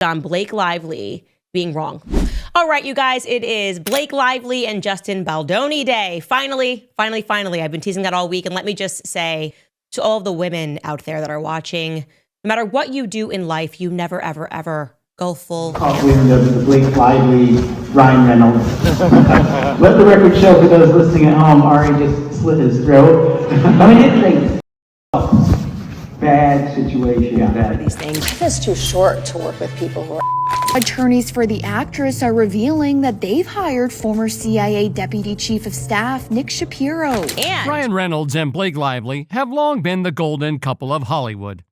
on Blake Lively being wrong. All right, you guys, it is Blake Lively and Justin Baldoni day. Finally. I've been teasing that all week. And let me just say to all of the women out there that are watching, no matter what you do in life, you never, ever, ever go full. Caught wind of the Blake Lively, Ryan Reynolds. Let the record show for those listening at home, Ari just slit his throat. I mean, it's like bad situation. Bad. These things. Life is too short to work with people who are... Attorneys for the actress are revealing that they've hired former CIA Deputy Chief of Staff Nick Shapiro. And Ryan Reynolds and Blake Lively have long been the golden couple of Hollywood.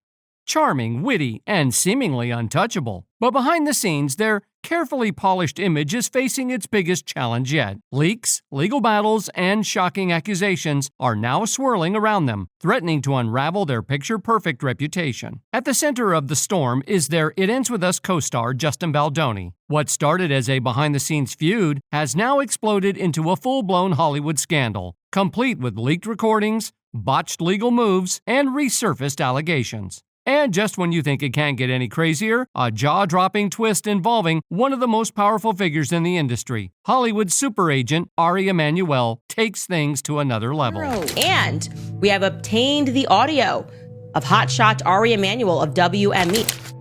Charming, witty, and seemingly untouchable. But behind the scenes, their carefully polished image is facing its biggest challenge yet. Leaks, legal battles, and shocking accusations are now swirling around them, threatening to unravel their picture-perfect reputation. At the center of the storm is their It Ends With Us co-star Justin Baldoni. What started as a behind-the-scenes feud has now exploded into a full-blown Hollywood scandal, complete with leaked recordings, botched legal moves, and resurfaced allegations. And just when you think it can't get any crazier, a jaw-dropping twist involving one of the most powerful figures in the industry, Hollywood super agent Ari Emanuel, takes things to another level. And we have obtained the audio of hotshot Ari Emanuel of WME.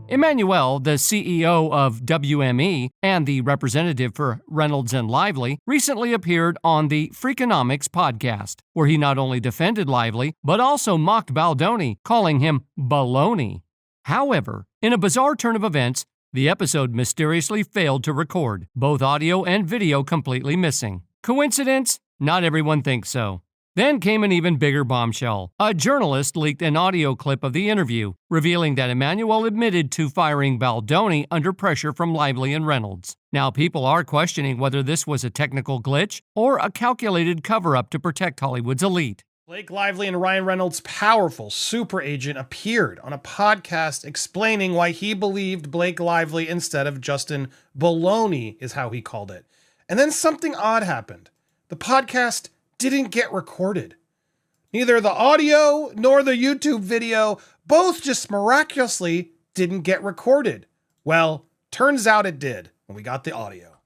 Emanuel, the CEO of WME and the representative for Reynolds and Lively, recently appeared on the Freakonomics podcast, where he not only defended Lively, but also mocked Baldoni, calling him baloney. However, in a bizarre turn of events, the episode mysteriously failed to record, both audio and video completely missing. Coincidence? Not everyone thinks so. Then came an even bigger bombshell. A journalist leaked an audio clip of the interview, revealing that Emanuel admitted to firing Baldoni under pressure from Lively and Reynolds. Now, people are questioning whether this was a technical glitch or a calculated cover-up to protect Hollywood's elite. Blake Lively and Ryan Reynolds' powerful super agent appeared on a podcast explaining why he believed Blake Lively instead of Justin Baloney, is how he called it. And then something odd happened. The podcast didn't get recorded. Neither the audio nor the YouTube video, both just miraculously didn't get recorded. Well, turns out it did when we got the audio.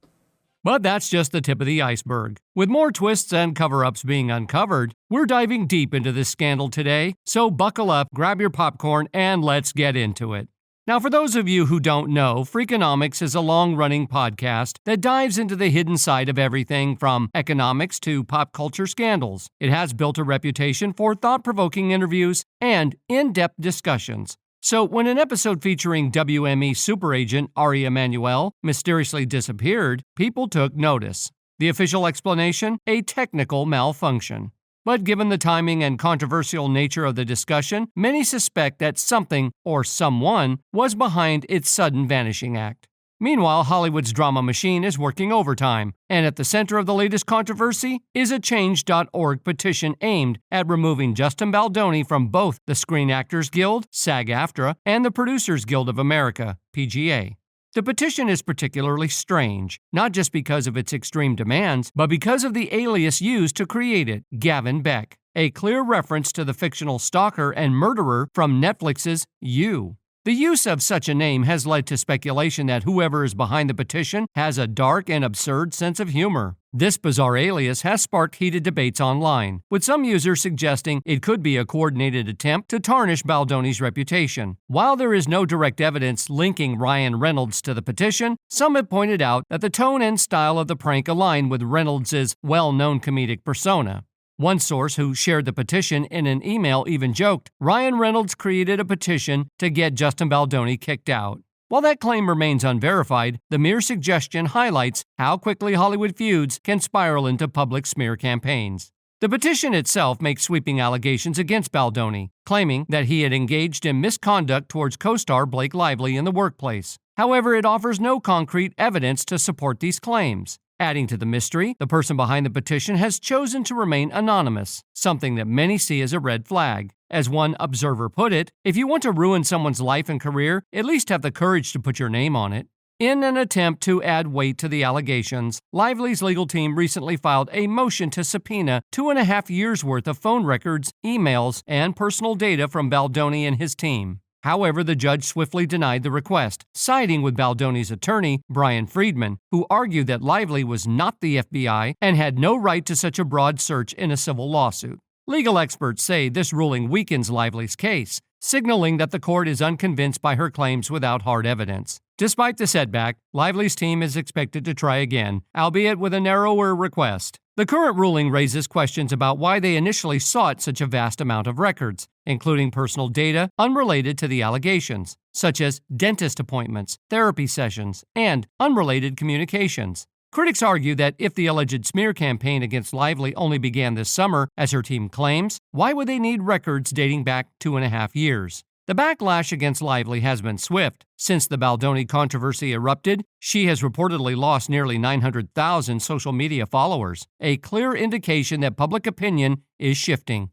But that's just the tip of the iceberg. With more twists and cover-ups being uncovered, we're diving deep into this scandal today, so buckle up, grab your popcorn, and let's get into it. Now, for those of you who don't know, Freakonomics is a long-running podcast that dives into the hidden side of everything from economics to pop culture scandals. It has built a reputation for thought-provoking interviews and in-depth discussions. So when an episode featuring WME super agent Ari Emanuel mysteriously disappeared, people took notice. The official explanation? A technical malfunction. But given the timing and controversial nature of the discussion, many suspect that something or someone was behind its sudden vanishing act. Meanwhile, Hollywood's drama machine is working overtime, and at the center of the latest controversy is a Change.org petition aimed at removing Justin Baldoni from both the Screen Actors Guild, SAG-AFTRA, and the Producers Guild of America, PGA. The petition is particularly strange, not just because of its extreme demands, but because of the alias used to create it, Gavin Beck, a clear reference to the fictional stalker and murderer from Netflix's You. The use of such a name has led to speculation that whoever is behind the petition has a dark and absurd sense of humor. This bizarre alias has sparked heated debates online, with some users suggesting it could be a coordinated attempt to tarnish Baldoni's reputation. While there is no direct evidence linking Ryan Reynolds to the petition, some have pointed out that the tone and style of the prank align with Reynolds' well-known comedic persona. One source who shared the petition in an email even joked, Ryan Reynolds created a petition to get Justin Baldoni kicked out. While that claim remains unverified, the mere suggestion highlights how quickly Hollywood feuds can spiral into public smear campaigns. The petition itself makes sweeping allegations against Baldoni, claiming that he had engaged in misconduct towards co-star Blake Lively in the workplace. However, it offers no concrete evidence to support these claims. Adding to the mystery, the person behind the petition has chosen to remain anonymous, something that many see as a red flag. As one observer put it, if you want to ruin someone's life and career, at least have the courage to put your name on it. In an attempt to add weight to the allegations, Lively's legal team recently filed a motion to subpoena 2.5 years' worth of phone records, emails, and personal data from Baldoni and his team. However, the judge swiftly denied the request, siding with Baldoni's attorney, Brian Friedman, who argued that Lively was not the FBI and had no right to such a broad search in a civil lawsuit. Legal experts say this ruling weakens Lively's case, signaling that the court is unconvinced by her claims without hard evidence. Despite the setback, Lively's team is expected to try again, albeit with a narrower request. The current ruling raises questions about why they initially sought such a vast amount of records, including personal data unrelated to the allegations, such as dentist appointments, therapy sessions, and unrelated communications. Critics argue that if the alleged smear campaign against Lively only began this summer, as her team claims, why would they need records dating back 2.5 years? The backlash against Lively has been swift. Since the Baldoni controversy erupted, she has reportedly lost nearly 900,000 social media followers, a clear indication that public opinion is shifting.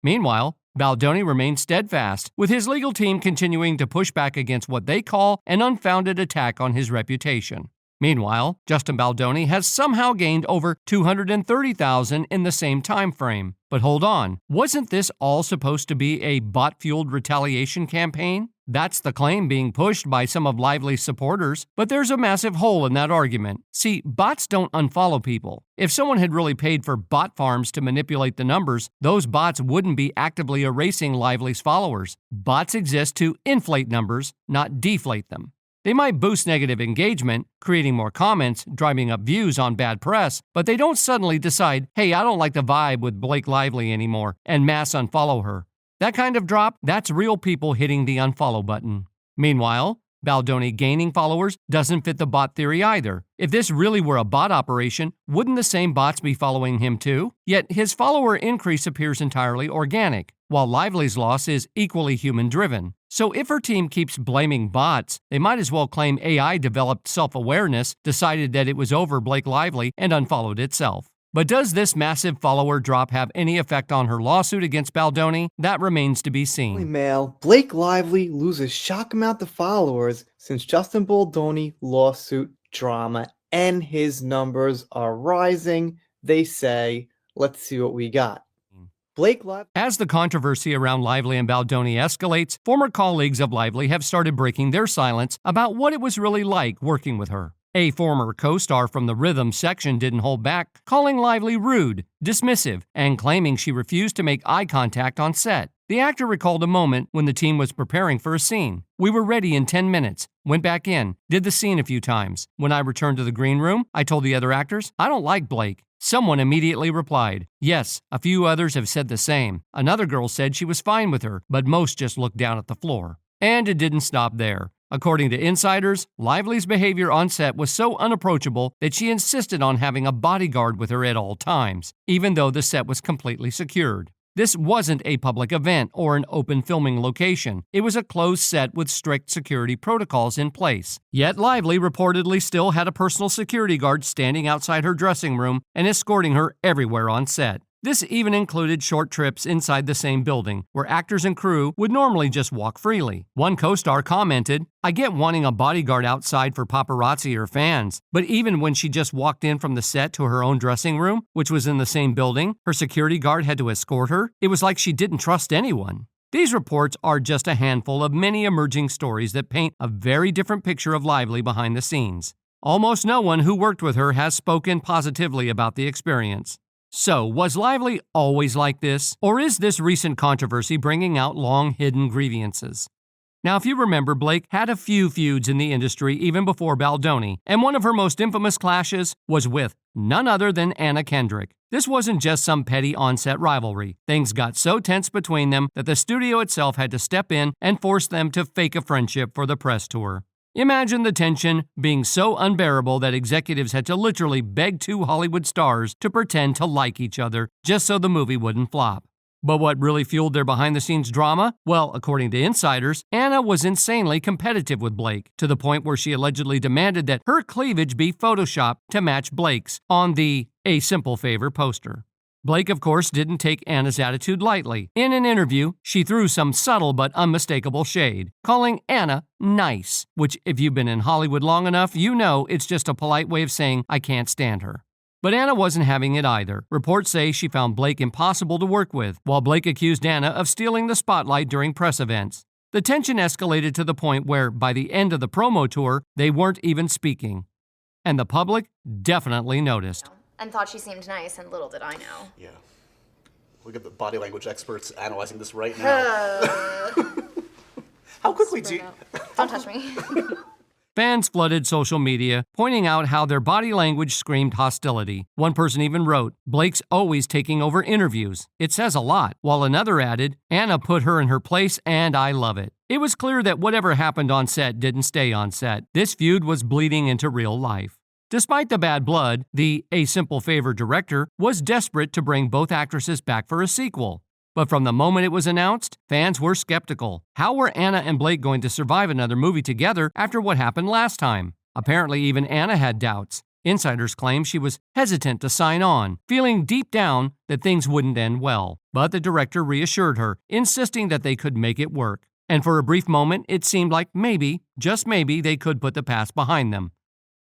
Meanwhile, Baldoni remains steadfast, with his legal team continuing to push back against what they call an unfounded attack on his reputation. Meanwhile, Justin Baldoni has somehow gained over 230,000 in the same time frame. But hold on, wasn't this all supposed to be a bot-fueled retaliation campaign? That's the claim being pushed by some of Lively's supporters, but there's a massive hole in that argument. See, bots don't unfollow people. If someone had really paid for bot farms to manipulate the numbers, those bots wouldn't be actively erasing Lively's followers. Bots exist to inflate numbers, not deflate them. They might boost negative engagement, creating more comments, driving up views on bad press, but they don't suddenly decide, hey, I don't like the vibe with Blake Lively anymore, and mass unfollow her. That kind of drop, that's real people hitting the unfollow button. Meanwhile, Baldoni gaining followers doesn't fit the bot theory either. If this really were a bot operation, wouldn't the same bots be following him too? Yet his follower increase appears entirely organic, while Lively's loss is equally human-driven. So if her team keeps blaming bots, they might as well claim AI developed self-awareness, decided that it was over Blake Lively, and unfollowed itself. But does this massive follower drop have any effect on her lawsuit against Baldoni? That remains to be seen. Mail, Blake Lively loses shock amount of followers since Justin Baldoni lawsuit drama, and his numbers are rising, they say. Let's see what we got. Blake Lively. As the controversy around Lively and Baldoni escalates, former colleagues of Lively have started breaking their silence about what it was really like working with her. A former co-star from the Rhythm section didn't hold back, calling Lively rude, dismissive, and claiming she refused to make eye contact on set. The actor recalled a moment when the team was preparing for a scene. We were ready in 10 minutes, went back in, did the scene a few times. When I returned to the green room, I told the other actors, I don't like Blake. Someone immediately replied, yes, a few others have said the same. Another girl said she was fine with her, but most just looked down at the floor. And it didn't stop there. According to insiders, Lively's behavior on set was so unapproachable that she insisted on having a bodyguard with her at all times, even though the set was completely secured. This wasn't a public event or an open filming location. It was a closed set with strict security protocols in place. Yet Lively reportedly still had a personal security guard standing outside her dressing room and escorting her everywhere on set. This even included short trips inside the same building, where actors and crew would normally just walk freely. One co-star commented, I get wanting a bodyguard outside for paparazzi or fans, but even when she just walked in from the set to her own dressing room, which was in the same building, her security guard had to escort her. It was like she didn't trust anyone. These reports are just a handful of many emerging stories that paint a very different picture of Lively behind the scenes. Almost no one who worked with her has spoken positively about the experience. So, was Lively always like this? Or is this recent controversy bringing out long-hidden grievances? Now, if you remember, Blake had a few feuds in the industry even before Baldoni, and one of her most infamous clashes was with none other than Anna Kendrick. This wasn't just some petty on-set rivalry. Things got so tense between them that the studio itself had to step in and force them to fake a friendship for the press tour. Imagine the tension being so unbearable that executives had to literally beg two Hollywood stars to pretend to like each other just so the movie wouldn't flop. But what really fueled their behind-the-scenes drama? Well, according to insiders, Anna was insanely competitive with Blake, to the point where she allegedly demanded that her cleavage be photoshopped to match Blake's on the A Simple Favor poster. Blake, of course, didn't take Anna's attitude lightly. In an interview, she threw some subtle but unmistakable shade, calling Anna nice, which, if you've been in Hollywood long enough, you know it's just a polite way of saying, I can't stand her. But Anna wasn't having it either. Reports say she found Blake impossible to work with, while Blake accused Anna of stealing the spotlight during press events. The tension escalated to the point where, by the end of the promo tour, they weren't even speaking. And the public definitely noticed. And thought she seemed nice, and little did I know. Yeah. Look at the body language experts analyzing this right now. How quickly do you... Don't touch me. Fans flooded social media, pointing out how their body language screamed hostility. One person even wrote, "Blake's always taking over interviews. It says a lot," while another added, "Anna put her in her place and I love it." It was clear that whatever happened on set didn't stay on set. This feud was bleeding into real life. Despite the bad blood, the A Simple Favor director was desperate to bring both actresses back for a sequel. But from the moment it was announced, fans were skeptical. How were Anna and Blake going to survive another movie together after what happened last time? Apparently, even Anna had doubts. Insiders claim she was hesitant to sign on, feeling deep down that things wouldn't end well. But the director reassured her, insisting that they could make it work. And for a brief moment, it seemed like maybe, just maybe, they could put the past behind them.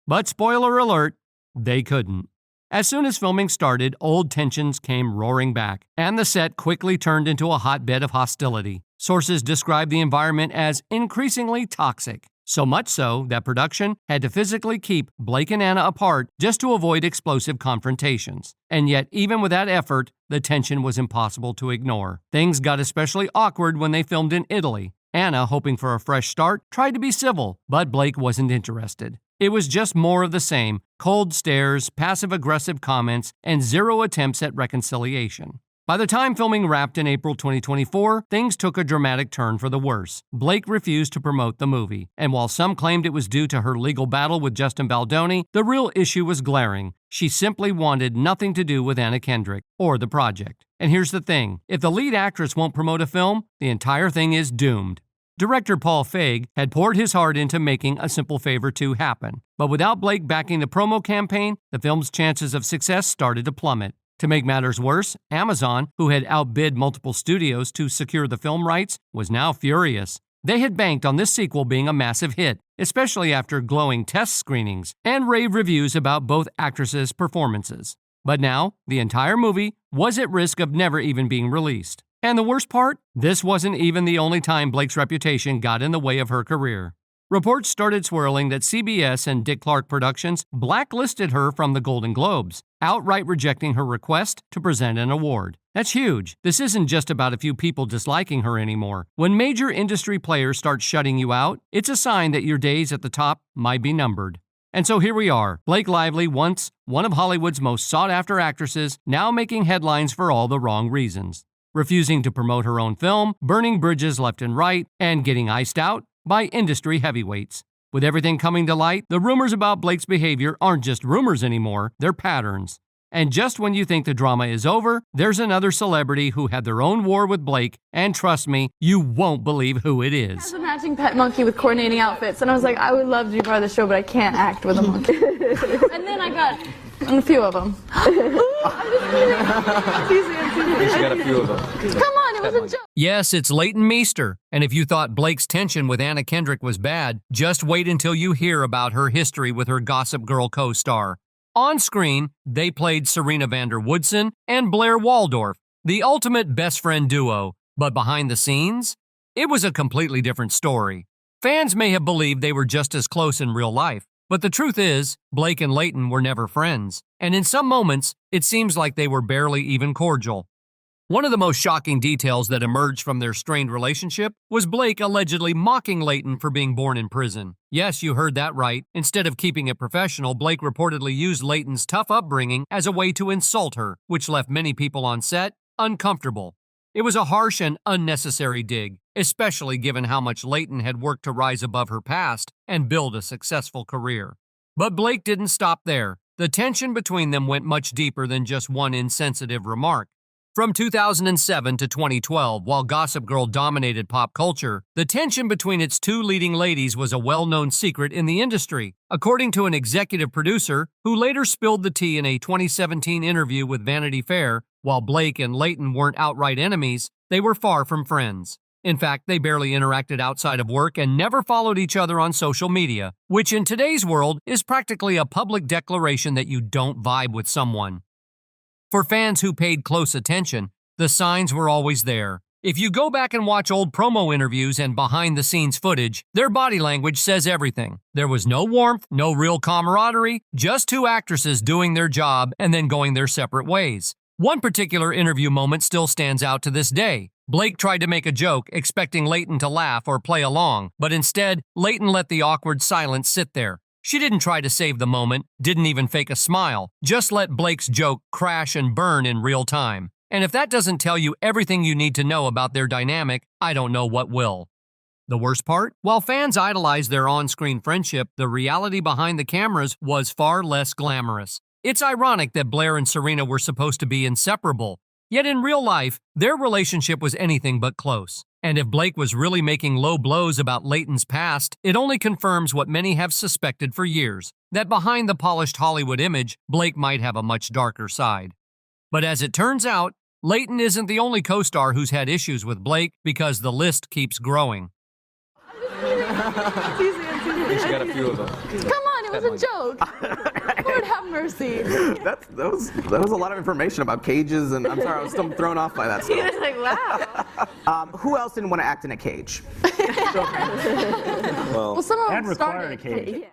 But spoiler alert, they couldn't. As soon as filming started, old tensions came roaring back, and the set quickly turned into a hotbed of hostility. Sources described the environment as increasingly toxic, so much so that production had to physically keep Blake and Anna apart just to avoid explosive confrontations. And yet, even with that effort, the tension was impossible to ignore. Things got especially awkward when they filmed in Italy. Anna, hoping for a fresh start, tried to be civil, but Blake wasn't interested. It was just more of the same, cold stares, passive-aggressive comments, and zero attempts at reconciliation. By the time filming wrapped in April 2024, things took a dramatic turn for the worse. Blake refused to promote the movie, and while some claimed it was due to her legal battle with Justin Baldoni, the real issue was glaring. She simply wanted nothing to do with Anna Kendrick or the project. And here's the thing, if the lead actress won't promote a film, the entire thing is doomed. Director Paul Feig had poured his heart into making A Simple Favor 2 happen, but without Blake backing the promo campaign, the film's chances of success started to plummet. To make matters worse, Amazon, who had outbid multiple studios to secure the film rights, was now furious. They had banked on this sequel being a massive hit, especially after glowing test screenings and rave reviews about both actresses' performances. But now, the entire movie was at risk of never even being released. And the worst part? This wasn't even the only time Blake's reputation got in the way of her career. Reports started swirling that CBS and Dick Clark Productions blacklisted her from the Golden Globes, outright rejecting her request to present an award. That's huge. This isn't just about a few people disliking her anymore. When major industry players start shutting you out, it's a sign that your days at the top might be numbered. And so here we are, Blake Lively, once one of Hollywood's most sought-after actresses, now making headlines for all the wrong reasons. Refusing to promote her own film, burning bridges left and right, and getting iced out by industry heavyweights. With everything coming to light, the rumors about Blake's behavior aren't just rumors anymore, they're patterns. And just when you think the drama is over, there's another celebrity who had their own war with Blake, and trust me, you won't believe who it is. I was a matching pet monkey with coordinating outfits, and I was like, I would love to be part of the show, but I can't act with a monkey. And then I got a few of them. I'm She's got a few of them. Come on, it was a joke. Yes, it's Leighton Meester, and if you thought Blake's tension with Anna Kendrick was bad, just wait until you hear about her history with her Gossip Girl co-star. On screen, they played Serena van der Woodsen and Blair Waldorf, the ultimate best friend duo, but behind the scenes, it was a completely different story. Fans may have believed they were just as close in real life, but the truth is, Blake and Leighton were never friends, and in some moments, it seems like they were barely even cordial. One of the most shocking details that emerged from their strained relationship was Blake allegedly mocking Leighton for being born in prison. Yes, you heard that right. Instead of keeping it professional, Blake reportedly used Leighton's tough upbringing as a way to insult her, which left many people on set uncomfortable. It was a harsh and unnecessary dig, especially given how much Leighton had worked to rise above her past and build a successful career. But Blake didn't stop there. The tension between them went much deeper than just one insensitive remark. From 2007 to 2012, while Gossip Girl dominated pop culture, the tension between its two leading ladies was a well-known secret in the industry, according to an executive producer who later spilled the tea in a 2017 interview with Vanity Fair. While Blake and Leighton weren't outright enemies, they were far from friends. In fact, they barely interacted outside of work and never followed each other on social media, which in today's world is practically a public declaration that you don't vibe with someone. For fans who paid close attention, the signs were always there. If you go back and watch old promo interviews and behind-the-scenes footage, their body language says everything. There was no warmth, no real camaraderie, just two actresses doing their job and then going their separate ways. One particular interview moment still stands out to this day. Blake tried to make a joke, expecting Leighton to laugh or play along, but instead, Leighton let the awkward silence sit there. She didn't try to save the moment, didn't even fake a smile, just let Blake's joke crash and burn in real time. And if that doesn't tell you everything you need to know about their dynamic, I don't know what will. The worst part? While fans idolized their on-screen friendship, the reality behind the cameras was far less glamorous. It's ironic that Blair and Serena were supposed to be inseparable, yet in real life, their relationship was anything but close. And if Blake was really making low blows about Leighton's past, it only confirms what many have suspected for years, that behind the polished Hollywood image, Blake might have a much darker side. But as it turns out, Leighton isn't the only co-star who's had issues with Blake, because the list keeps growing. I think she got a few of them. Come on, it was a joke. Lord have mercy. That was a lot of information about cages, and I'm sorry, I was still thrown off by that stuff. He was like, wow. Who else didn't want to act in a cage? Well, someone And require started a cage. Yeah.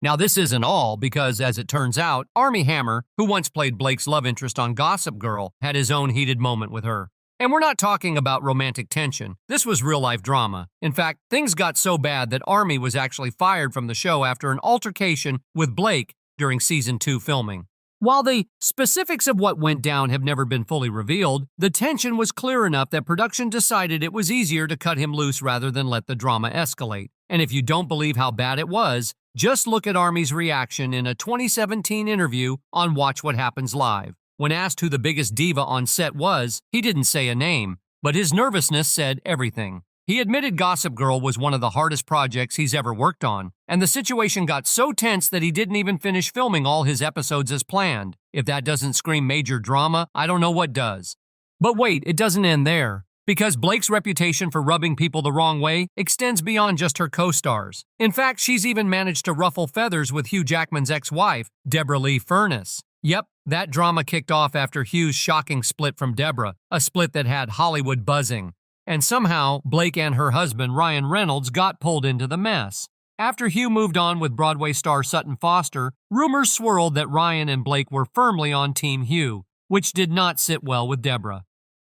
Now this isn't all, because as it turns out, Armie Hammer, who once played Blake's love interest on Gossip Girl, had his own heated moment with her. And we're not talking about romantic tension. This was real-life drama. In fact, things got so bad that Armie was actually fired from the show after an altercation with Blake during Season 2 filming. While the specifics of what went down have never been fully revealed, the tension was clear enough that production decided it was easier to cut him loose rather than let the drama escalate. And if you don't believe how bad it was, just look at Armie's reaction in a 2017 interview on Watch What Happens Live. When asked who the biggest diva on set was, he didn't say a name, but his nervousness said everything. He admitted Gossip Girl was one of the hardest projects he's ever worked on, and the situation got so tense that he didn't even finish filming all his episodes as planned. If that doesn't scream major drama, I don't know what does. But wait, it doesn't end there. Because Blake's reputation for rubbing people the wrong way extends beyond just her co-stars. In fact, she's even managed to ruffle feathers with Hugh Jackman's ex-wife, Deborah Lee Furness. Yep, that drama kicked off after Hugh's shocking split from Deborah, a split that had Hollywood buzzing. And somehow, Blake and her husband, Ryan Reynolds, got pulled into the mess. After Hugh moved on with Broadway star Sutton Foster, rumors swirled that Ryan and Blake were firmly on Team Hugh, which did not sit well with Deborah.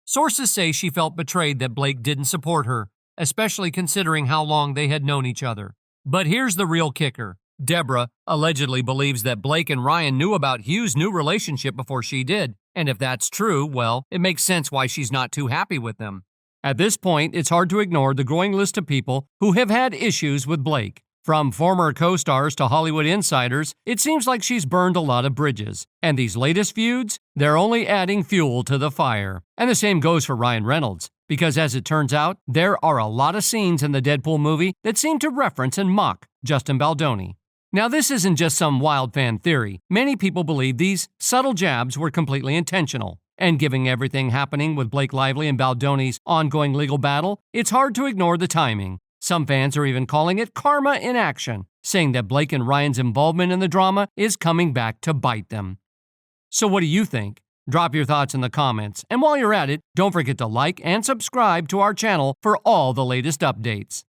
Sources say she felt betrayed that Blake didn't support her, especially considering how long they had known each other. But here's the real kicker. Deborah allegedly believes that Blake and Ryan knew about Hugh's new relationship before she did, and if that's true, well, it makes sense why she's not too happy with them. At this point, it's hard to ignore the growing list of people who have had issues with Blake. From former co-stars to Hollywood insiders, it seems like she's burned a lot of bridges. And these latest feuds, they're only adding fuel to the fire. And the same goes for Ryan Reynolds, because as it turns out, there are a lot of scenes in the Deadpool movie that seem to reference and mock Justin Baldoni. Now, this isn't just some wild fan theory. Many people believe these subtle jabs were completely intentional. And given everything happening with Blake Lively and Baldoni's ongoing legal battle, it's hard to ignore the timing. Some fans are even calling it karma in action, saying that Blake and Ryan's involvement in the drama is coming back to bite them. So what do you think? Drop your thoughts in the comments, and while you're at it, don't forget to like and subscribe to our channel for all the latest updates.